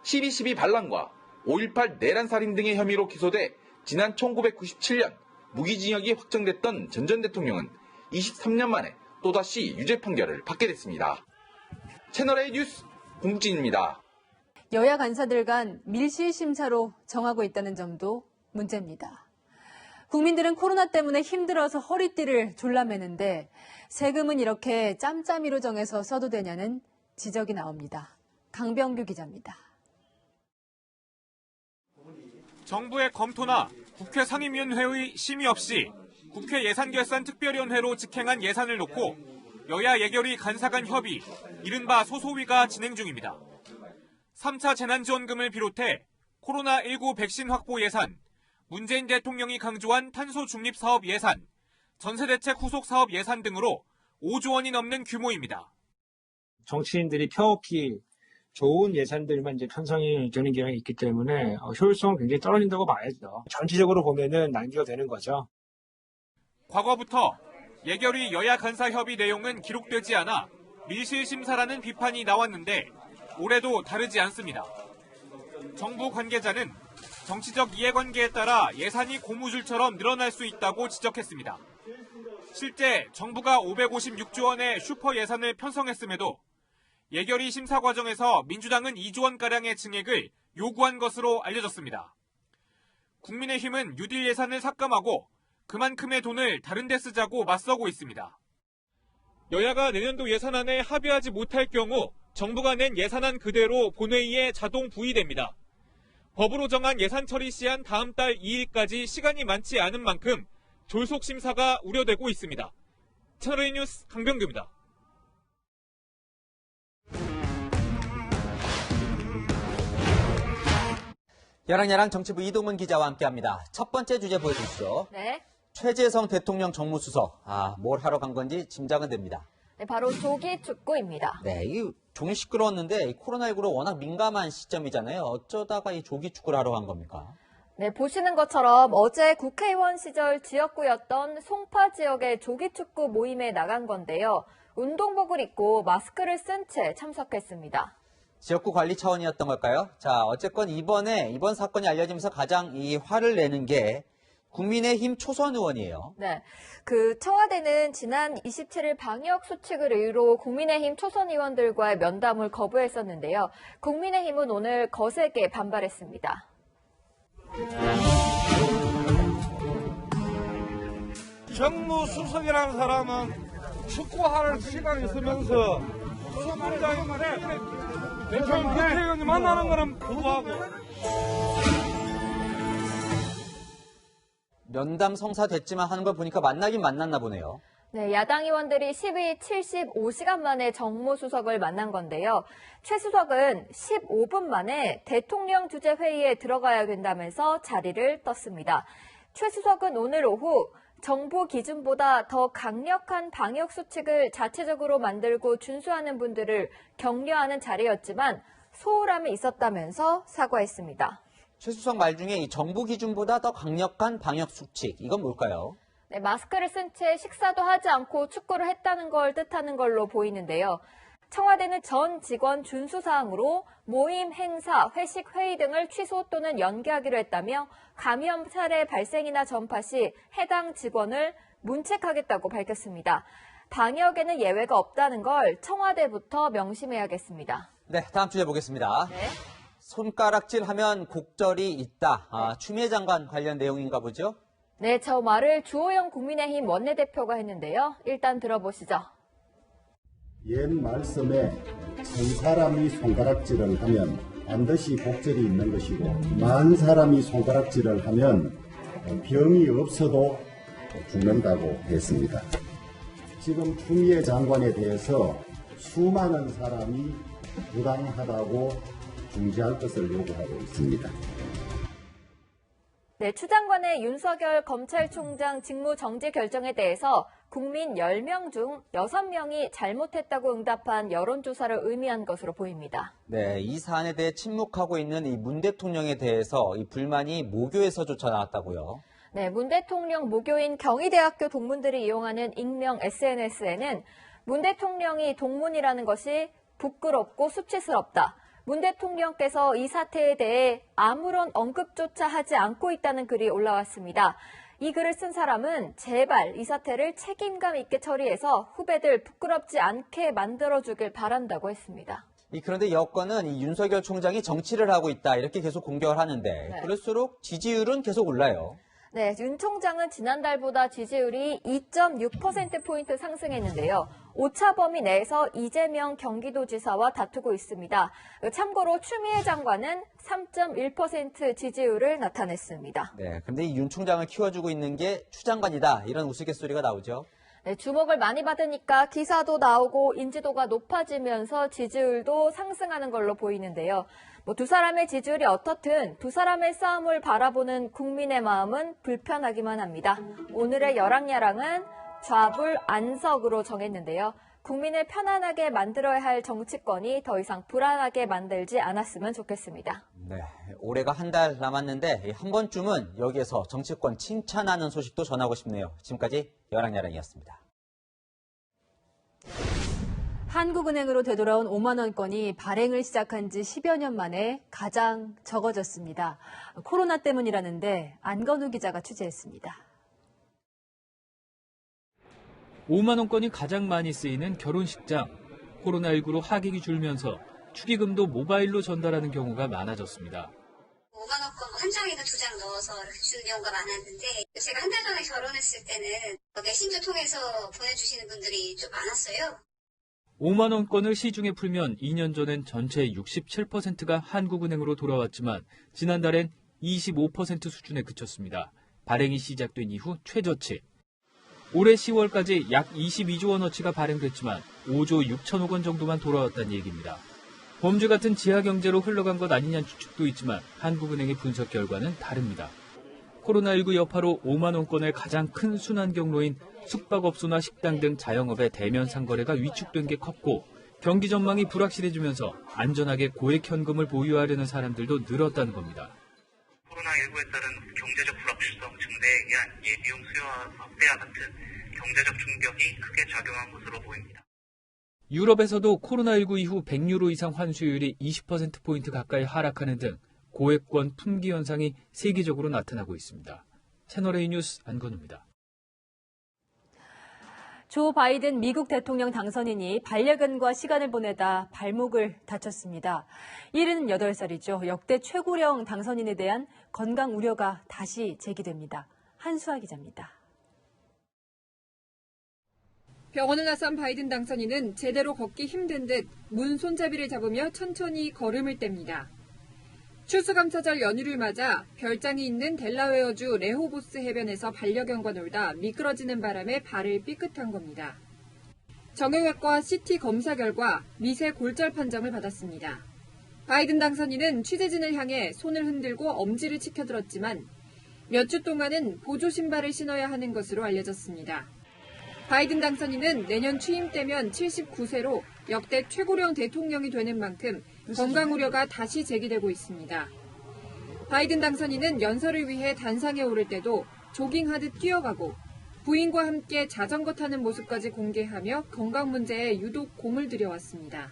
12.12 반란과 5.18 내란살인 등의 혐의로 기소돼 지난 1997년 무기징역이 확정됐던 전 대통령은 23년 만에 또다시 유죄 판결을 받게 됐습니다. 채널A 뉴스 공국진입니다. 여야 간사들 간 밀실 심사로 정하고 있다는 점도 문제입니다. 국민들은 코로나 때문에 힘들어서 허리띠를 졸라매는데 세금은 이렇게 짬짬이로 정해서 써도 되냐는 지적이 나옵니다. 강병규 기자입니다. 정부의 검토나 국회 상임위원회의 심의 없이 국회 예산결산특별위원회로 직행한 예산을 놓고 여야 예결위 간사 간 협의, 이른바 소소위가 진행 중입니다. 3차 재난지원금을 비롯해 코로나19 백신 확보 예산, 문재인 대통령이 강조한 탄소 중립 사업 예산, 전세대책 후속 사업 예산 등으로 5조 원이 넘는 규모입니다. 정치인들이 펴없기 좋은 예산들만 이제 편성이 되는 경향이 있기 때문에 효율성은 굉장히 떨어진다고 봐야죠. 전체적으로 보면은 낭비가 되는 거죠. 과거부터 예결위 여야 간사 협의 내용은 기록되지 않아 밀실 심사라는 비판이 나왔는데 올해도 다르지 않습니다. 정부 관계자는 정치적 이해관계에 따라 예산이 고무줄처럼 늘어날 수 있다고 지적했습니다. 실제 정부가 556조 원의 슈퍼 예산을 편성했음에도 예결위 심사 과정에서 민주당은 2조 원가량의 증액을 요구한 것으로 알려졌습니다. 국민의힘은 뉴딜 예산을 삭감하고 그만큼의 돈을 다른 데 쓰자고 맞서고 있습니다. 여야가 내년도 예산안에 합의하지 못할 경우 정부가 낸 예산안 그대로 본회의에 자동 부의됩니다. 법으로 정한 예산 처리 시한 다음 달 2일까지 시간이 많지 않은 만큼 졸속 심사가 우려되고 있습니다. 채널A 뉴스 강병규입니다. 야랑야랑 정치부 이동문 기자와 함께합니다. 첫 번째 주제 보여주시죠. 네. 최재성 대통령 정무수석. 뭘 하러 간 건지 짐작은 됩니다. 네, 바로 조기 축구입니다. 네, 이 종일 시끄러웠는데 코로나19로 워낙 민감한 시점이잖아요. 어쩌다가 이 조기 축구를 하러 간 겁니까? 네, 보시는 것처럼 어제 국회의원 시절 지역구였던 송파 지역의 조기 축구 모임에 나간 건데요. 운동복을 입고 마스크를 쓴 채 참석했습니다. 지역구 관리 차원이었던 걸까요? 자, 어쨌건 이번 사건이 알려지면서 가장 이 화를 내는 게 국민의힘 초선 의원이에요. 네. 청와대는 지난 27일 방역 수칙을 이유로 국민의힘 초선 의원들과의 면담을 거부했었는데요. 국민의힘은 오늘 거세게 반발했습니다. 정무수석이라는 사람은 축구할 시간이 있으면서 수석부장인데 대통령 국회의원이 만나는 거는 불구하고 면담 성사됐지만 하는 걸 보니까 만나긴 만났나 보네요. 네, 야당 의원들이 12일 75시간 만에 정무수석을 만난 건데요. 최 수석은 15분 만에 대통령 주재 회의에 들어가야 된다면서 자리를 떴습니다. 최 수석은 오늘 오후 정부 기준보다 더 강력한 방역 수칙을 자체적으로 만들고 준수하는 분들을 격려하는 자리였지만 소홀함이 있었다면서 사과했습니다. 최 수석 말 중에 이 정부 기준보다 더 강력한 방역 수칙, 이건 뭘까요? 네, 마스크를 쓴 채 식사도 하지 않고 축구를 했다는 걸 뜻하는 걸로 보이는데요. 청와대는 전 직원 준수 사항으로 모임, 행사, 회식, 회의 등을 취소 또는 연기하기로 했다며 감염 사례 발생이나 전파 시 해당 직원을 문책하겠다고 밝혔습니다. 방역에는 예외가 없다는 걸 청와대부터 명심해야겠습니다. 네, 다음 주제 보겠습니다. 네. 손가락질 하면 곡절이 있다. 추미애 장관 관련 내용인가 보죠? 네, 저 말을 주호영 국민의힘 원내대표가 했는데요. 일단 들어보시죠. 옛 말씀에 천 사람이 손가락질을 하면 반드시 곡절이 있는 것이고 만 사람이 손가락질을 하면 병이 없어도 죽는다고 했습니다. 지금 추미애 장관에 대해서 수많은 사람이 부당하다고 중지할 것을 요구하고 있습니다. 네, 추 장관의 윤석열 검찰총장 직무 정지 결정에 대해서 국민 10명 중 6명이 잘못했다고 응답한 여론조사를 의미한 것으로 보입니다. 네, 이 사안에 대해 침묵하고 있는 이 문 대통령에 대해서 이 불만이 모교에서조차 나왔다고요. 네, 문 대통령 모교인 경희대학교 동문들이 이용하는 익명 SNS에는 문 대통령이 동문이라는 것이 부끄럽고 수치스럽다. 문 대통령께서 이 사태에 대해 아무런 언급조차 하지 않고 있다는 글이 올라왔습니다. 이 글을 쓴 사람은 제발 이 사태를 책임감 있게 처리해서 후배들 부끄럽지 않게 만들어주길 바란다고 했습니다. 그런데 여권은 이 윤석열 총장이 정치를 하고 있다 이렇게 계속 공격을 하는데 네. 그럴수록 지지율은 계속 올라요. 네, 윤 총장은 지난달보다 지지율이 2.6%포인트 상승했는데요. 오차 범위 내에서 이재명 경기도지사와 다투고 있습니다. 참고로 추미애 장관은 3.1% 지지율을 나타냈습니다. 네, 근데 이 윤 총장을 키워주고 있는 게 추 장관이다 이런 우스갯소리가 나오죠. 네, 주목을 많이 받으니까 기사도 나오고 인지도가 높아지면서 지지율도 상승하는 걸로 보이는데요. 두 사람의 지지율이 어떻든 두 사람의 싸움을 바라보는 국민의 마음은 불편하기만 합니다. 오늘의 여랑야랑은 좌불 안석으로 정했는데요. 국민을 편안하게 만들어야 할 정치권이 더 이상 불안하게 만들지 않았으면 좋겠습니다. 네, 올해가 한 달 남았는데 한 번쯤은 여기에서 정치권 칭찬하는 소식도 전하고 싶네요. 지금까지 여랑야랑이었습니다. 한국은행으로 되돌아온 5만 원권이 발행을 시작한 지 10여 년 만에 가장 적어졌습니다. 코로나 때문이라는데 안건우 기자가 취재했습니다. 5만 원권이 가장 많이 쓰이는 결혼식장. 코로나19로 하객이 줄면서 축의금도 모바일로 전달하는 경우가 많아졌습니다. 5만 원권 한 장에다 2장 넣어서 이렇게 주는 경우가 많았는데 제가 한 달 전에 결혼했을 때는 메신저 통해서 보내주시는 분들이 좀 많았어요. 5만 원권을 시중에 풀면 2년 전엔 전체의 67%가 한국은행으로 돌아왔지만 지난달엔 25% 수준에 그쳤습니다. 발행이 시작된 이후 최저치. 올해 10월까지 약 22조 원어치가 발행됐지만 5조 6천억 원 정도만 돌아왔다는 얘기입니다. 범죄 같은 지하경제로 흘러간 것 아니냐는 추측도 있지만 한국은행의 분석 결과는 다릅니다. 코로나19 여파로 5만 원권의 가장 큰 순환 경로인 숙박업소나 식당 등 자영업의 대면 상거래가 위축된 게 컸고 경기 전망이 불확실해지면서 안전하게 고액 현금을 보유하려는 사람들도 늘었다는 겁니다. 코로나19에 따른 경제적 불확실성 증대에 의한 예비용 수요와 확대와 같은 경제적 충격이 크게 작용한 것으로 보입니다. 유럽에서도 코로나19 이후 100유로 이상 환수율이 20%포인트 가까이 하락하는 등 고액권 품귀 현상이 세계적으로 나타나고 있습니다. 채널A 뉴스 안건우입니다. 조 바이든 미국 대통령 당선인이 반려견과 시간을 보내다 발목을 다쳤습니다. 78살이죠. 역대 최고령 당선인에 대한 건강 우려가 다시 제기됩니다. 한수아 기자입니다. 병원을 나선 바이든 당선인은 제대로 걷기 힘든 듯 문 손잡이를 잡으며 천천히 걸음을 뗍니다. 추수감사절 연휴를 맞아 별장이 있는 델라웨어주 레호보스 해변에서 반려견과 놀다 미끄러지는 바람에 발을 삐끗한 겁니다. 정형외과 CT 검사 결과 미세 골절 판정을 받았습니다. 바이든 당선인은 취재진을 향해 손을 흔들고 엄지를 치켜들었지만 몇 주 동안은 보조 신발을 신어야 하는 것으로 알려졌습니다. 바이든 당선인은 내년 취임 때면 79세로 역대 최고령 대통령이 되는 만큼 건강 우려가 다시 제기되고 있습니다. 바이든 당선인은 연설을 위해 단상에 오를 때도 조깅하듯 뛰어가고 부인과 함께 자전거 타는 모습까지 공개하며 건강 문제에 유독 공을 들여왔습니다.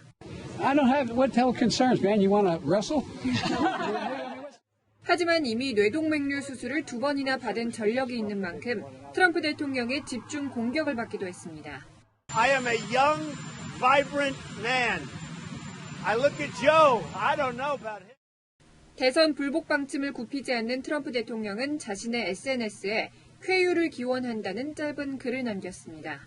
I don't have what the hell concerns, man. You want to wrestle? 하지만 이미 뇌동맥류 수술을 2번이나 받은 전력이 있는 만큼 트럼프 대통령의 집중 공격을 받기도 했습니다. I am a young, vibrant man. I look at Joe. I don't know about him. 대선 불복 방침을 굽히지 않는 트럼프 대통령은 자신의 SNS에 쾌유를 기원한다는 짧은 글을 남겼습니다.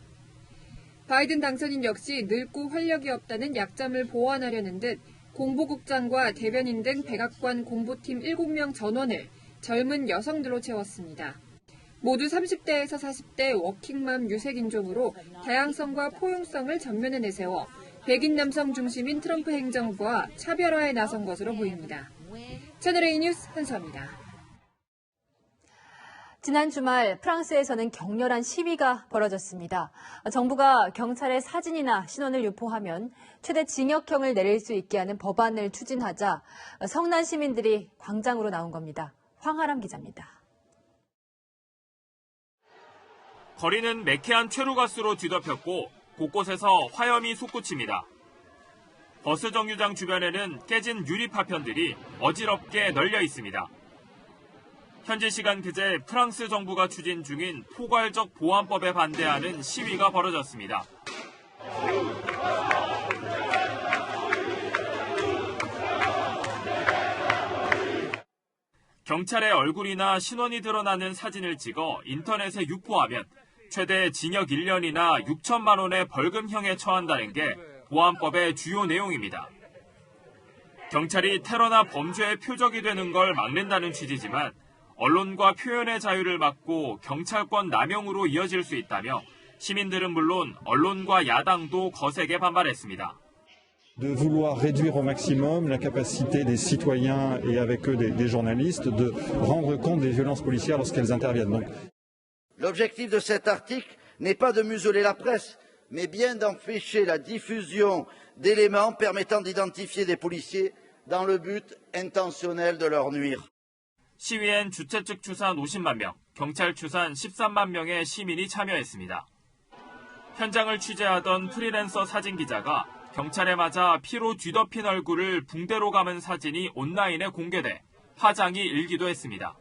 바이든 당선인 역시 늙고 활력이 없다는 약점을 보완하려는 듯 공보국장과 대변인 등 백악관 공보팀 7명 전원을 젊은 여성들로 채웠습니다. 모두 30대에서 40대 워킹맘 유색인종으로 다양성과 포용성을 전면에 내세워 백인 남성 중심인 트럼프 행정부와 차별화에 나선 것으로 보입니다. 채널A 뉴스 한수아입니다. 지난 주말 프랑스에서는 격렬한 시위가 벌어졌습니다. 정부가 경찰의 사진이나 신원을 유포하면 최대 징역형을 내릴 수 있게 하는 법안을 추진하자 성난 시민들이 광장으로 나온 겁니다. 황하람 기자입니다. 거리는 매캐한 최루가스로 뒤덮였고 곳곳에서 화염이 솟구칩니다. 버스 정류장 주변에는 깨진 유리 파편들이 어지럽게 널려 있습니다. 현지 시간 그제 프랑스 정부가 추진 중인 포괄적 보안법에 반대하는 시위가 벌어졌습니다. 경찰의 얼굴이나 신원이 드러나는 사진을 찍어 인터넷에 유포하면 최대 징역 1년이나 6천만 원의 벌금형에 처한다는 게 보안법의 주요 내용입니다. 경찰이 테러나 범죄의 표적이 되는 걸 막는다는 취지지만 언론과 표현의 자유를 막고 경찰권 남용으로 이어질 수 있다며 시민들은 물론 언론과 야당도 거세게 반발했습니다. De vouloir réduire au maximum la capacité des citoyens et avec eux des journalistes de rendre compte des violences policières lorsqu'elles interviennent. Donc, l'objectif de cet article n'est pas de museler la presse, mais bien d'empêcher la diffusion d'éléments permettant d'identifier des policiers dans le but intentionnel de leur nuire. 시위엔 주최 측 추산 50만 명, 경찰 추산 13만 명의 시민이 참여했습니다. 현장을 취재하던 프리랜서 사진 기자가 경찰에 맞아 피로 뒤덮인 얼굴을 붕대로 감은 사진이 온라인에 공개돼 화장이 일기도 했습니다.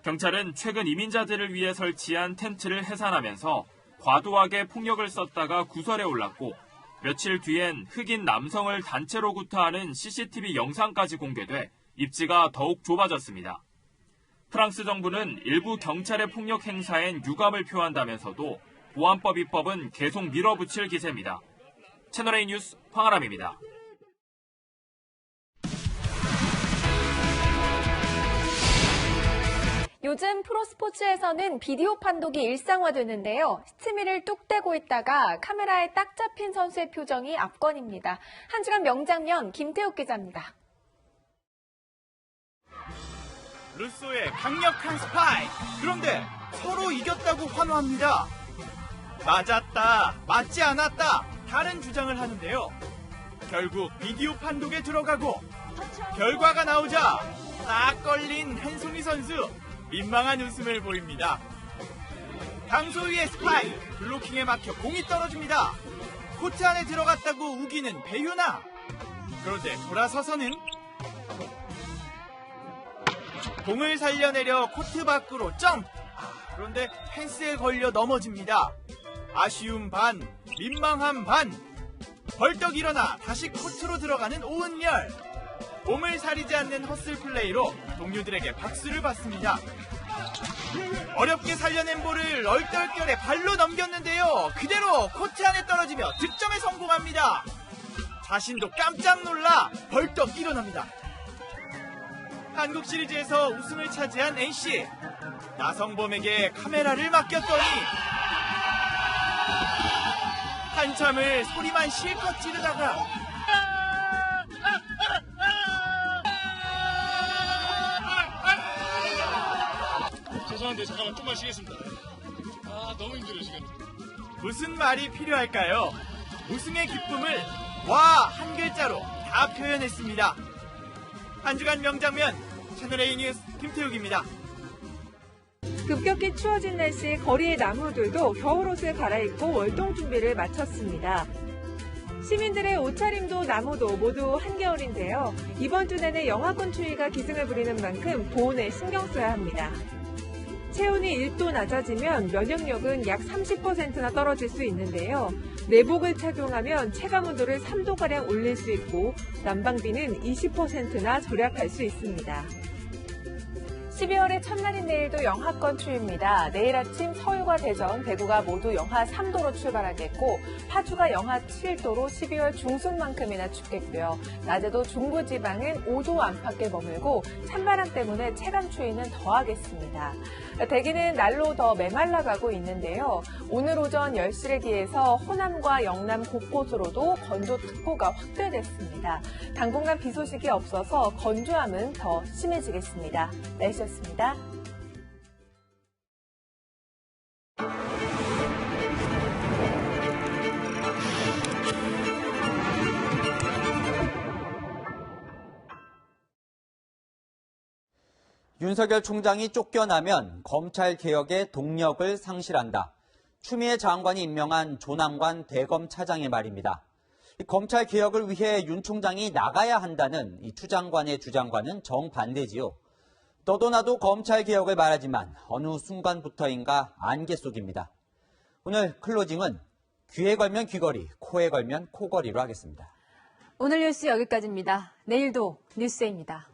경찰은 최근 이민자들을 위해 설치한 텐트를 해산하면서 과도하게 폭력을 썼다가 구설에 올랐고 며칠 뒤엔 흑인 남성을 단체로 구타하는 CCTV 영상까지 공개돼 입지가 더욱 좁아졌습니다. 프랑스 정부는 일부 경찰의 폭력 행사엔 유감을 표한다면서도 보안법 입법은 계속 밀어붙일 기세입니다. 채널A 뉴스 황아람입니다. 요즘 프로스포츠에서는 비디오 판독이 일상화됐는데요. 스치미를 뚝 떼고 있다가 카메라에 딱 잡힌 선수의 표정이 압권입니다. 한 주간 명장면 김태욱 기자입니다. 루소의 강력한 스파이크. 그런데 서로 이겼다고 환호합니다. 맞았다, 맞지 않았다, 다른 주장을 하는데요. 결국 비디오 판독에 들어가고 결과가 나오자 딱 걸린 한송이 선수. 민망한 웃음을 보입니다. 강소희의 스파이크, 블로킹에 막혀 공이 떨어집니다. 코트 안에 들어갔다고 우기는 배윤아. 그런데 돌아서서는 공을 살려내려 코트 밖으로 점프. 그런데 펜스에 걸려 넘어집니다. 아쉬움 반, 민망함 반. 벌떡 일어나 다시 코트로 들어가는 오은열. 몸을 사리지 않는 헛슬 플레이로 동료들에게 박수를 받습니다. 어렵게 살려낸 볼을 얼떨결에 발로 넘겼는데요. 그대로 코트 안에 떨어지며 득점에 성공합니다. 자신도 깜짝 놀라 벌떡 일어납니다. 한국 시리즈에서 우승을 차지한 NC. 나성범에게 카메라를 맡겼더니 한참을 소리만 실컷 지르다가 죄송한데 잠깐만 좀만 쉬겠습니다. 너무 힘들어요 지금. 무슨 말이 필요할까요? 우승의 기쁨을 와 한 글자로 다 표현했습니다. 한 주간 명장면 채널A 뉴스 김태욱입니다. 급격히 추워진 날씨에 거리의 나무들도 겨울옷을 갈아입고 월동 준비를 마쳤습니다. 시민들의 옷차림도 나무도 모두 한겨울인데요. 이번 주 내내 영하권 추위가 기승을 부리는 만큼 보온에 신경 써야 합니다. 체온이 1도 낮아지면 면역력은 약 30%나 떨어질 수 있는데요. 내복을 착용하면 체감온도를 3도가량 올릴 수 있고 난방비는 20%나 절약할 수 있습니다. 12월의 첫날인 내일도 영하권 추위입니다. 내일 아침 서울과 대전, 대구가 모두 영하 3도로 출발하겠고 파주가 영하 7도로 12월 중순만큼이나 춥겠고요. 낮에도 중부지방은 5도 안팎에 머물고 찬바람 때문에 체감 추위는 더하겠습니다. 대기는 날로 더 메말라가고 있는데요. 오늘 오전 10시를 기해서 호남과 영남 곳곳으로도 건조특보가 확대됐습니다. 당분간 비 소식이 없어서 건조함은 더 심해지겠습니다. 날씨였습니다. 윤석열 총장이 쫓겨나면 검찰 개혁의 동력을 상실한다. 추미애 장관이 임명한 조남관 대검 차장의 말입니다. 검찰 개혁을 위해 윤 총장이 나가야 한다는 이 추 장관의 주장과는 정반대지요. 너도 나도 검찰 개혁을 말하지만 어느 순간부터인가 안개 속입니다. 오늘 클로징은 귀에 걸면 귀걸이, 코에 걸면 코걸이로 하겠습니다. 오늘 뉴스 여기까지입니다. 내일도 뉴스입니다.